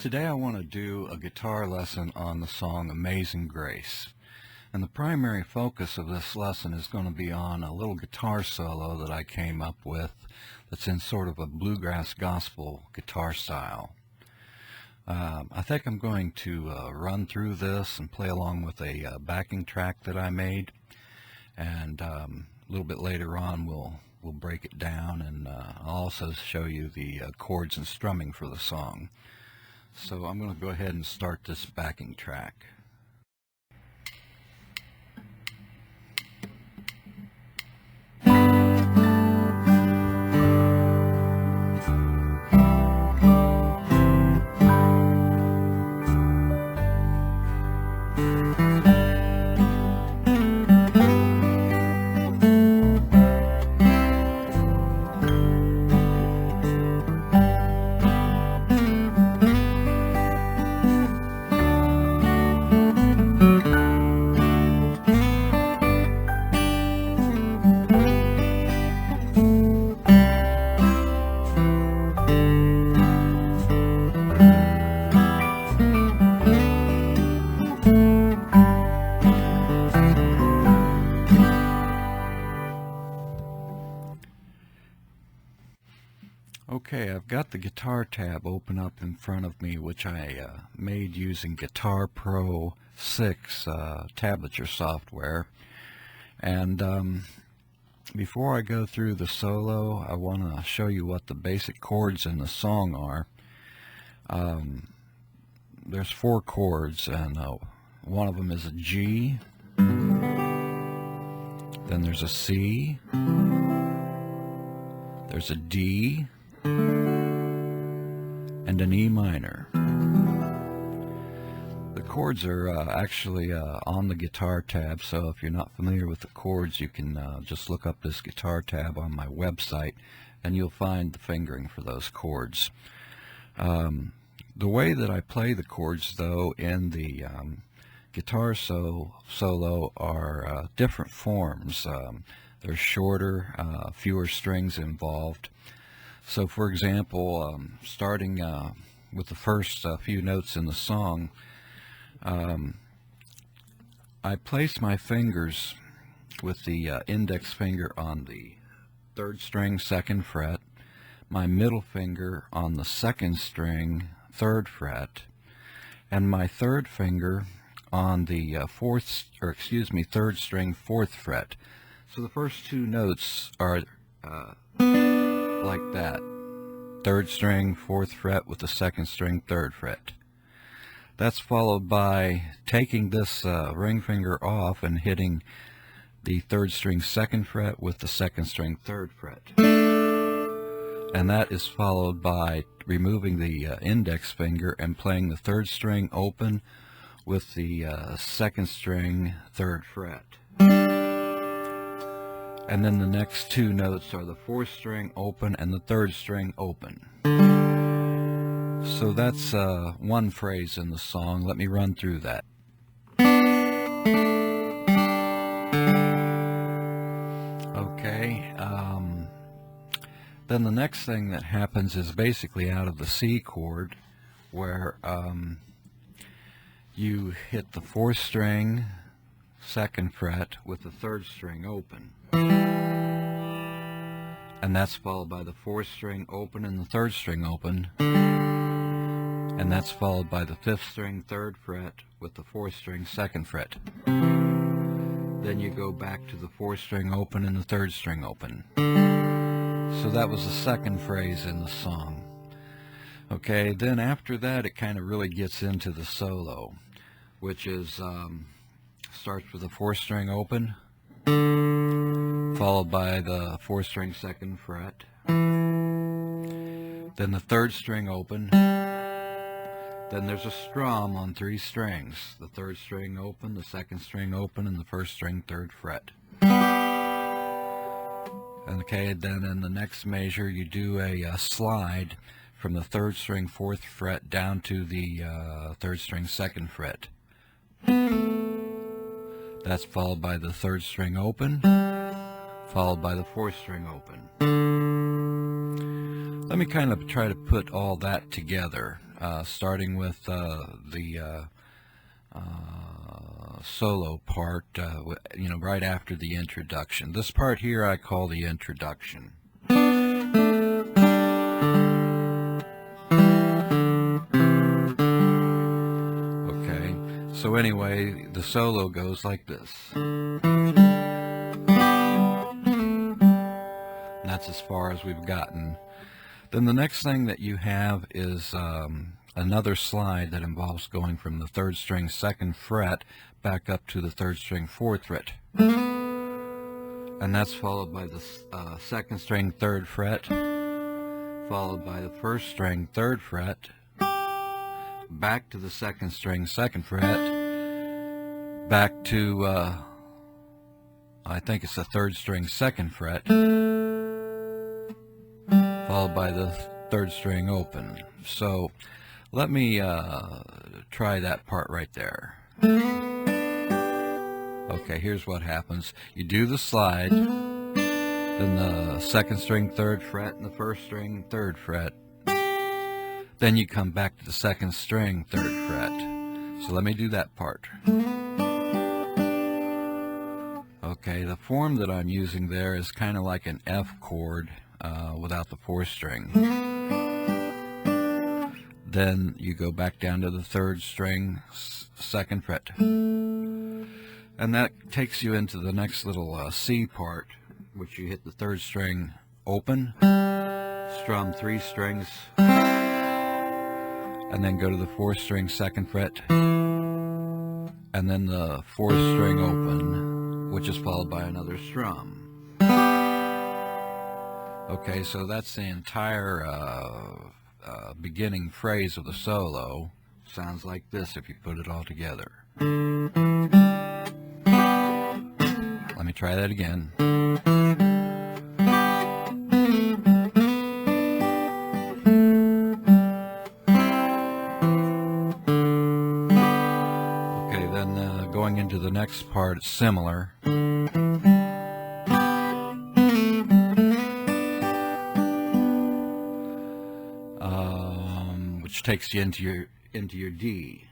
Today I want to do a guitar lesson on the song Amazing Grace. And the primary focus of this lesson is going to be on a little guitar solo that I came up with that's in sort of a bluegrass gospel guitar style. I think I'm going to run through this and play along with a backing track that I made. And a little bit later on we'll break it down, and I'll also show you the chords and strumming for the song. So I'm going to go ahead and start this backing track. Okay, I've got the guitar tab open up in front of me, which I made using Guitar Pro 6 tablature software. And before I go through the solo, I want to show you what the basic chords in the song are. There's 4 chords, and one of them is a G, then there's a C, there's a D, and an E minor. The chords are actually on the guitar tab, so if you're not familiar with the chords, you can just look up this guitar tab on my website and you'll find the fingering for those chords. The way that I play the chords, though, in the guitar solo are different forms. They're shorter, fewer strings involved. So, for example, starting with the first few notes in the song, I place my fingers with the index finger on the 3rd string, 2nd fret, my middle finger on the 2nd string, 3rd fret, and my 3rd finger on the 3rd string, 4th fret. So the first 2 notes are like that: 3rd string, 4th fret with the 2nd string, 3rd fret. That's followed by taking this ring finger off and hitting the 3rd string, 2nd fret with the 2nd string, 3rd fret. And that is followed by removing the index finger and playing the 3rd string open with the 2nd string, 3rd fret. And then the next 2 notes are the 4th string open and the 3rd string open. So that's one phrase in the song. Let me run through that. Okay, then the next thing that happens is basically out of the C chord, where you hit the 4th string, 2nd fret with the 3rd string open. And that's followed by the 4th string open and the 3rd string open. And that's followed by the 5th string, 3rd fret with the 4th string, 2nd fret. Then you go back to the 4th string open and the 3rd string open. So that was the second phrase in the song. Okay, then after that it kind of really gets into the solo, which is starts with the 4th string open, followed by the 4th string, 2nd fret, then the 3rd string open, then there's a strum on 3 strings, the 3rd string open, the 2nd string open, and the 1st string, 3rd fret. Okay, then in the next measure you do a slide from the 3rd string, 4th fret down to the 3rd string, 2nd fret. That's followed by the 3rd string open, followed by the 4th string open. Let me kind of try to put all that together, starting with the solo part, right after the introduction. This part here I call the introduction. Okay, so anyway, the solo goes like this. And that's as far as we've gotten. Then the next thing that you have is another slide that involves going from the 3rd string 2nd fret back up to the 3rd string 4th fret. And that's followed by the 2nd string 3rd fret, followed by the 1st string 3rd fret, back to the 2nd string 2nd fret, back to, I think it's the 3rd string 2nd fret, followed by the 3rd string open. So let me try that part right there. Okay, here's what happens. You do the slide, then the 2nd string 3rd fret and the 1st string 3rd fret. Then you come back to the 2nd string 3rd fret. So let me do that part. Okay, the form that I'm using there is kind of like an F chord without the 4th string. Then you go back down to the 3rd string 2nd fret. And that takes you into the next little C part, which you hit the 3rd string open, strum 3 strings, and then go to the 4th string 2nd fret, and then the 4th string open, which is followed by another strum. Okay, so that's the entire beginning phrase of the solo. Sounds like this if you put it all together. Let me try that again. Okay, then going into the next part, it's similar. Which takes you into your D.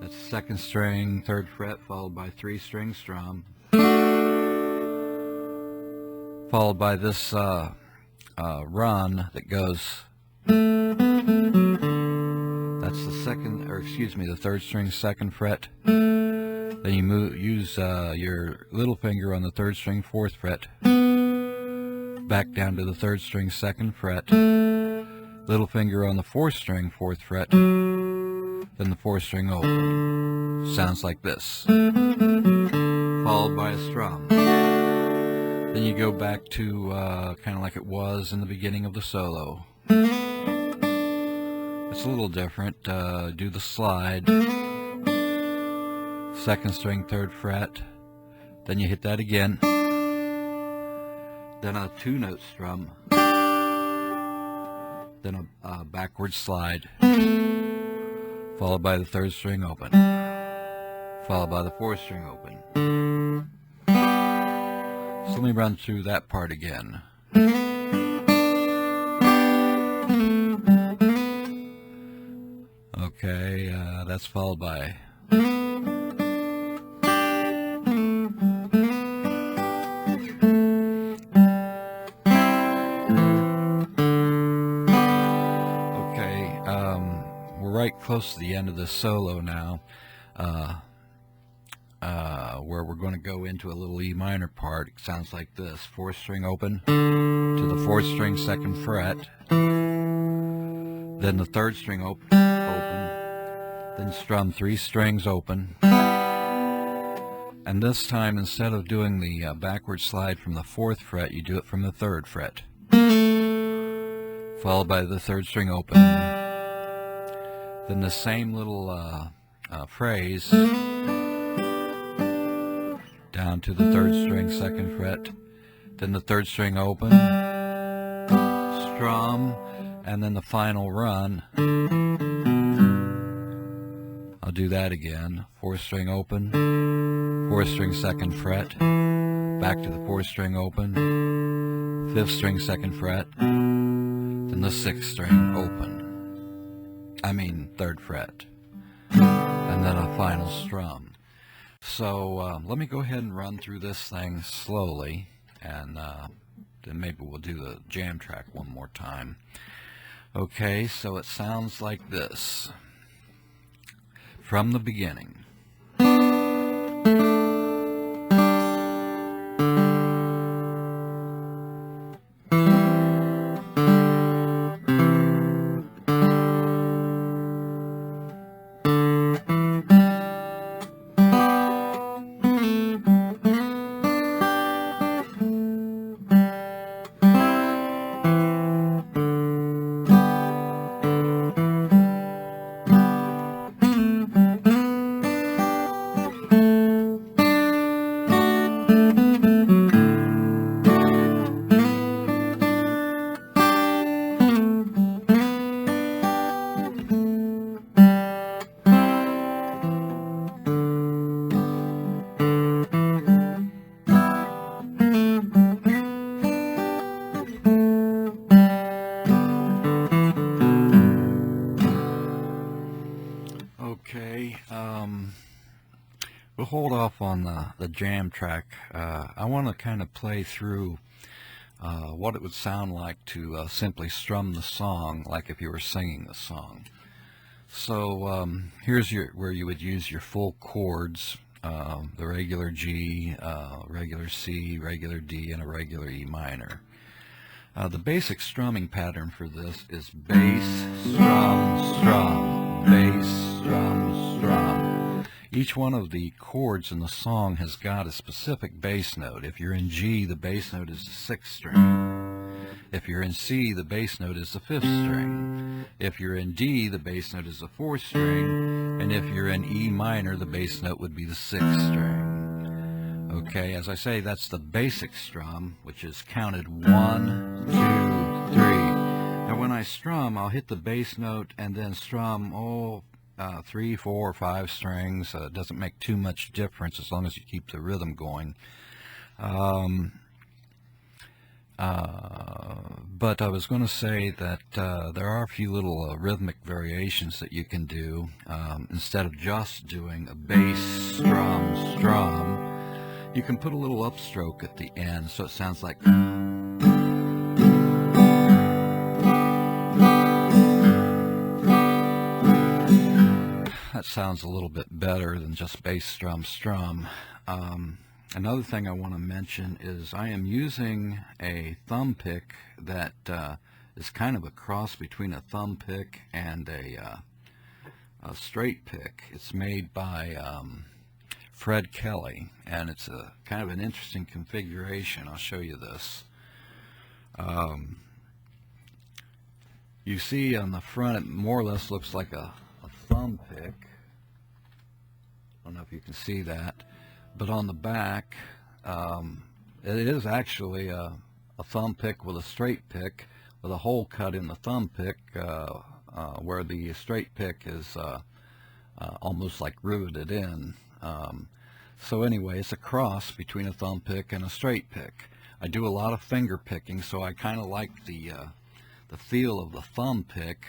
That's 2nd string 3rd fret followed by 3 string strum, followed by this run that goes. That's the 3rd string 2nd fret. Then you use your little finger on the 3rd string 4th fret, back down to the 3rd string 2nd fret, little finger on the 4th string 4th fret, then the 4th string open. Sounds like this, followed by a strum. Then you go back to kind of like it was in the beginning of the solo. It's a little different. Do the slide, 2nd string 3rd fret, then you hit that again, then a 2-note strum, then a backward slide, followed by the 3rd string open, followed by the 4th string open. So let me run through that part again. Okay, that's followed by right close to the end of the solo now, where we're going to go into a little E minor part. It sounds like this: 4th string open to the 4th string 2nd fret, then the 3rd string open, then strum 3 strings open, and this time instead of doing the backward slide from the 4th fret, you do it from the 3rd fret, followed by the 3rd string open. Then the same little phrase down to the 3rd string 2nd fret, then the 3rd string open, strum, and then the final run. I'll do that again. 4th string open, 4th string 2nd fret, back to the 4th string open, 5th string 2nd fret, then the 6th string open, 3rd fret, and then a final strum. So let me go ahead and run through this thing slowly, and then maybe we'll do the jam track one more time. Okay, so it sounds like this from the beginning. Okay, we'll hold off on the jam track. I want to kind of play through what it would sound like to simply strum the song like if you were singing the song. So here's where you would use your full chords, the regular G, regular C, regular D, and a regular E minor. The basic strumming pattern for this is bass, strum, strum, bass, strum, strum. Each one of the chords in the song has got a specific bass note. If you're in G, the bass note is the 6th string. If you're in C, the bass note is the 5th string. If you're in D, the bass note is the 4th string. And if you're in E minor, the bass note would be the 6th string. Okay, as I say, that's the basic strum, which is counted 1, 2, 3. Now when I strum, I'll hit the bass note and then strum 3, 4, 5 strings. It doesn't make too much difference as long as you keep the rhythm going. But I was going to say that there are a few little rhythmic variations that you can do. Instead of just doing a bass, strum, strum, you can put a little upstroke at the end so it sounds like... That sounds a little bit better than just bass, strum, strum. Another thing I want to mention is I am using a thumb pick that is kind of a cross between a thumb pick and a straight pick. It's made by Fred Kelly, and it's a kind of an interesting configuration. I'll show you this. You see on the front it more or less looks like a thumb pick. I don't know if you can see that, but on the back it is actually a thumb pick with a straight pick with a hole cut in the thumb pick where the straight pick is almost like riveted in. So anyway, it's a cross between a thumb pick and a straight pick. I do a lot of finger picking, so I kind of like the feel of the thumb pick,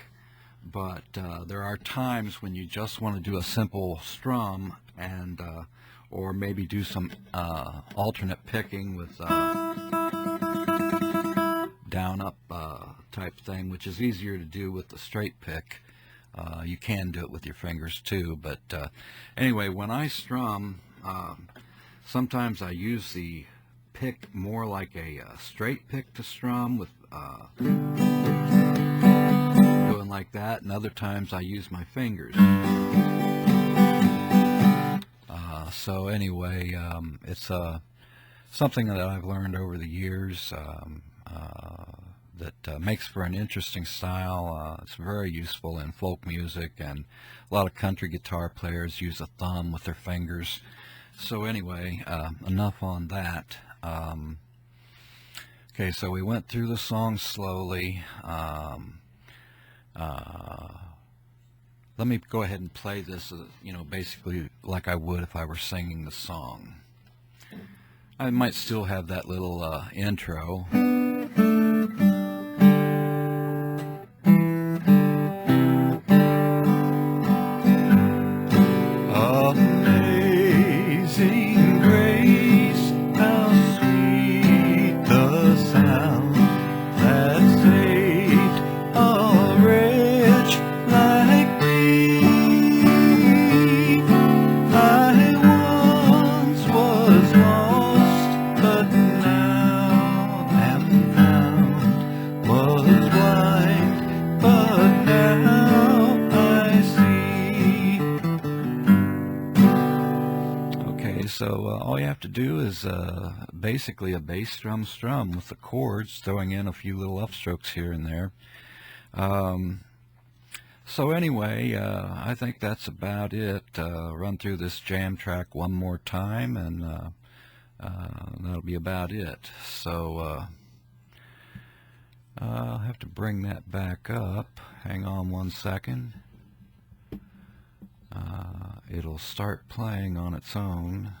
but there are times when you just want to do a simple strum and or maybe do some alternate picking with down up type thing, which is easier to do with the straight pick. You can do it with your fingers too, but anyway, when I strum, sometimes I use the pick more like a straight pick to strum with doing like that, and other times I use my fingers. So anyway, it's something that I've learned over the years that makes for an interesting style. It's very useful in folk music, and a lot of country guitar players use a thumb with their fingers. So anyway, enough on that. Okay, so we went through the song slowly. Let me go ahead and play this, basically like I would if I were singing the song. I might still have that little intro. all you have to do is basically a bass drum strum with the chords, throwing in a few little upstrokes here and there. So anyway, I think that's about it. Run through this jam track one more time, and that'll be about it. So I'll have to bring that back up. Hang on one second. It'll start playing on its own.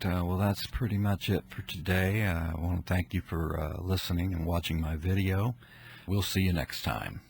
Well, that's pretty much it for today. I want to thank you for listening and watching my video. We'll see you next time.